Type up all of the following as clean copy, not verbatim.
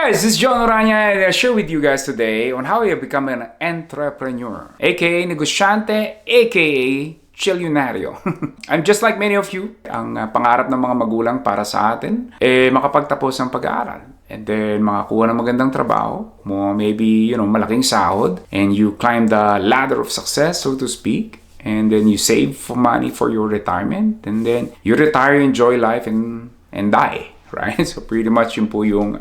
guys, this is John Orania and I'll share with you guys today on how you become an entrepreneur, aka negosyante, aka chilyonaryo. I'm just like many of you. Ang pangarap ng mga magulang para sa atin, makapagtapos ng pag-aaral. And then, makakuha ng magandang trabaho, maybe, malaking sahod, and you climb the ladder of success, so to speak. And then you save for money for your retirement. And then you retire, enjoy life, and die. Right? So pretty much yun po yung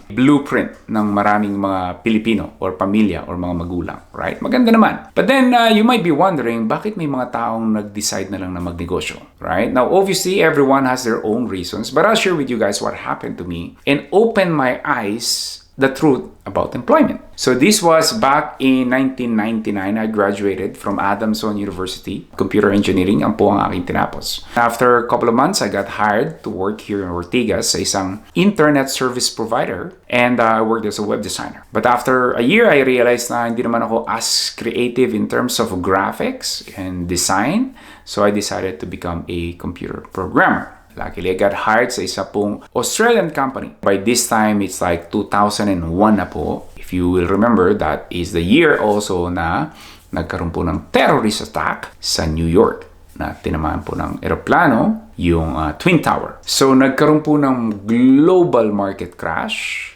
blueprint ng maraming mga Pilipino or pamilya or mga magulang. Right? Maganda naman. But then you might be wondering, bakit may mga taong nag-decide na lang na magnegosyo? Right? Now, obviously, everyone has their own reasons. But I'll share with you guys what happened to me and open my eyes the truth about employment. So this was back in 1999. I graduated from Adamson University, computer engineering. Ang po ang aking tinapos. After a couple of months, I got hired to work here in Ortigas sa isang internet service provider, and I worked as a web designer. But after a year, I realized na hindi naman ako as creative in terms of graphics and design. So I decided to become a computer programmer. Luckily, I got hired sa isa pong Australian company. By this time, it's like 2001 na po. If you will remember, that is the year also na nagkaroon po ng terrorist attack sa New York na tinamaan po ng eroplano yung Twin Tower. So, nagkaroon po ng global market crash.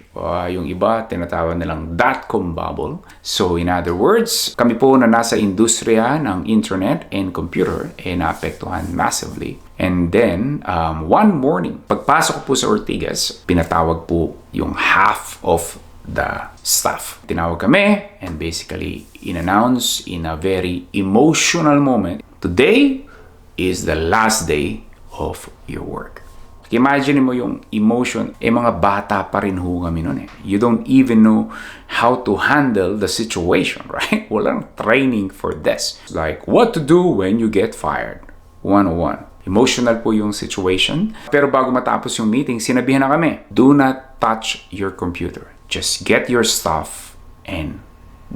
Yung iba, tinatawag nilang dot-com bubble. So, in other words, kami po na nasa industriya ng internet and computer, naapektuhan massively. And then, one morning, pagpasok ko po sa Ortigas, pinatawag po yung half of the staff. Tinawag kami and basically in-announce in a very emotional moment, today is the last day of your work. Imagine mo yung emotion, mga bata pa rin ho kami nun . You don't even know how to handle the situation, right? Walang training for this. Like, what to do when you get fired. 101. Emotional po yung situation. Pero bago matapos yung meeting, sinabihan na kami, do not touch your computer. Just get your stuff and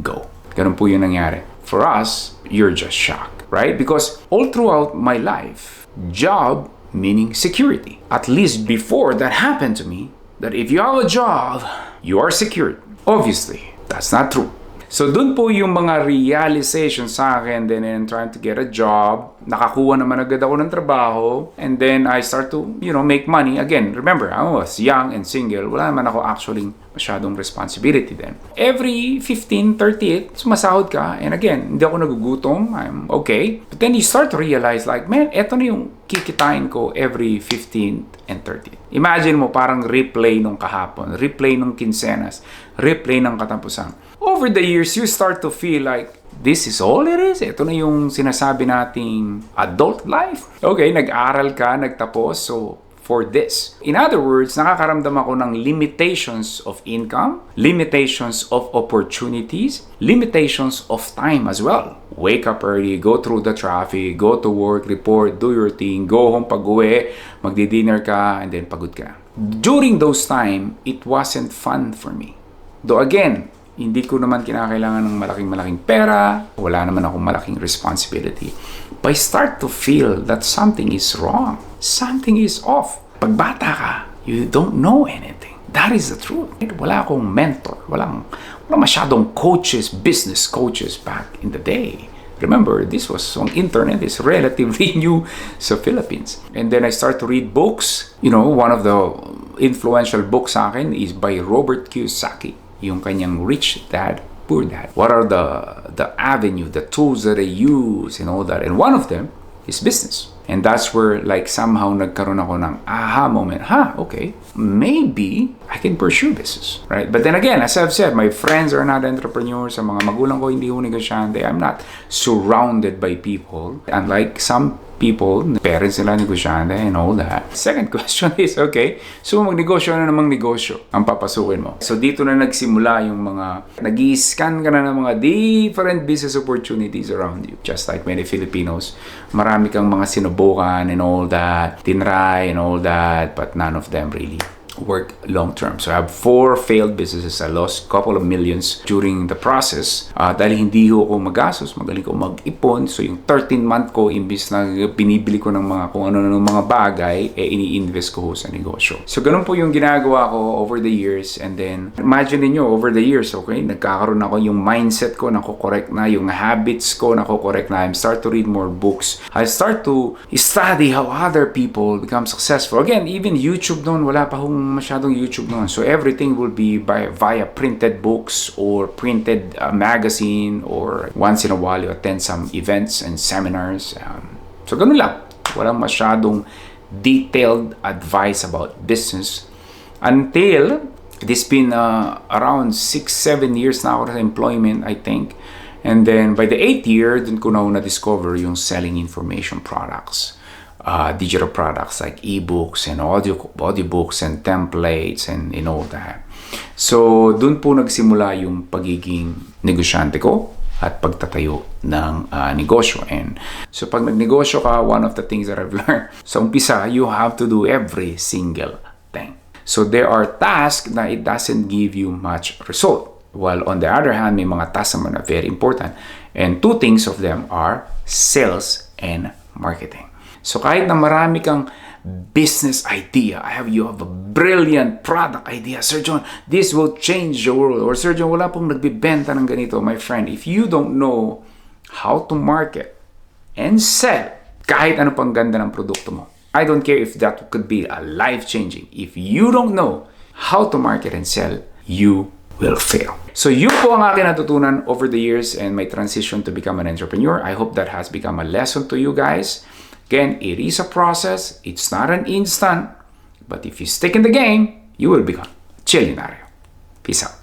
go. Ganun po yung nangyari. For us, you're just shocked, right? Because all throughout my life, job meaning security. At least before that happened to me, that if you have a job, you are secured. Obviously, that's not true. So dun po yung mga realization sa akin, then I'm trying to get a job, nakakuha naman agad ako ng trabaho, and then I start to, make money. Again, remember, I was young and single, wala naman ako actually masyadong responsibility then. Every 15, 38, sumasahod ka, and again, hindi ako nagugutom, I'm okay. But then you start to realize like, man, eto na yung kikitain ko every 15th and 30th. Imagine mo parang replay nung kahapon, replay nung kinsenas, replay ng katapusan. Over the years, you start to feel like, this is all it is. Ito na yung sinasabi nating adult life. Okay, nag-aral ka, nagtapos, so for this. In other words, nakakaramdam ako ng limitations of income, limitations of opportunities, limitations of time as well. Wake up early, go through the traffic, go to work, report, do your thing, go home pag-uwi, magdi-dinner ka, and then pagod ka. During those time, it wasn't fun for me. Though again, hindi ko naman kinakailangan ng malaking pera, wala naman akong malaking responsibility. But I start to feel that something is wrong. Something is off. Pag bata ka, you don't know anything. That is the truth. Wala akong mentor. Wala masyadong coaches, business coaches back in the day. Remember, this was on internet. It's relatively new sa Philippines. And then I start to read books. One of the influential books sa akin is by Robert Kiyosaki. Yung kanyang Rich Dad, Poor Dad. What are the avenue, the tools that they use and all that. And one of them is business. And that's where like somehow nagkaroon ako ng aha moment. Okay, maybe I can pursue business, right? But then again, as I've said, my friends are not entrepreneurs. Ang mga magulang ko hindi ho negosyante. I'm not surrounded by people. Unlike some people, parents nila negosyante and all that. Second question is, okay, so magnegosyo na namang negosyo ang papasukin mo. So dito na nagsimula yung mga, nag-i-scan ka na ng mga different business opportunities around you. Just like many Filipinos, marami kang mga sinubukan and all that, tinry and all that, but none of them really work long term. So I have 4 failed businesses. I lost a couple of millions during the process. Dahil hindi ko magastos, magaling ko mag-ipon. So yung 13-month ko, imbis na binibili ko ng mga kung ano ng mga bagay, ini-invest ko sa negosyo. So ganun po yung ginagawa ko over the years. And then, imagine niyo over the years, okay, nagkakaroon ako yung mindset ko, nako-correct na, yung habits ko, nako-correct na. I start to read more books. I start to study how other people become successful. Again, even YouTube noon, wala pa hong masyadong YouTube noon. So everything will be via printed books or printed magazine, or once in a while you attend some events and seminars. So ganun lang. Walang masyadong detailed advice about business until it's been around 6-7 years na ako sa employment, I think. And then by the 8th year, dun ko na discover yung selling information products. Digital products like ebooks and audiobooks and templates and all that. So, dun po nagsimula yung pagiging negosyante ko at pagtatayo ng negosyo. And so, pag nagnegosyo ka, one of the things that I've learned, sa umpisa, you have to do every single thing. So, there are tasks na it doesn't give you much result. While on the other hand, may mga tasks naman na very important. And 2 things of them are sales and marketing. So kahit na marami kang business idea, you have a brilliant product idea, Sir John, this will change the world. Or Sir John, wala pong nagbibenta ng ganito. My friend, if you don't know how to market and sell, kahit ano pang ganda ng produkto mo, I don't care if that could be a life-changing. If you don't know how to market and sell, you will fail. So yun po ang akin natutunan over the years and my transition to become an entrepreneur. I hope that has become a lesson to you guys. Again, it is a process. It's not an instant. But if you stick in the game, you will become a chillionaire. Peace out.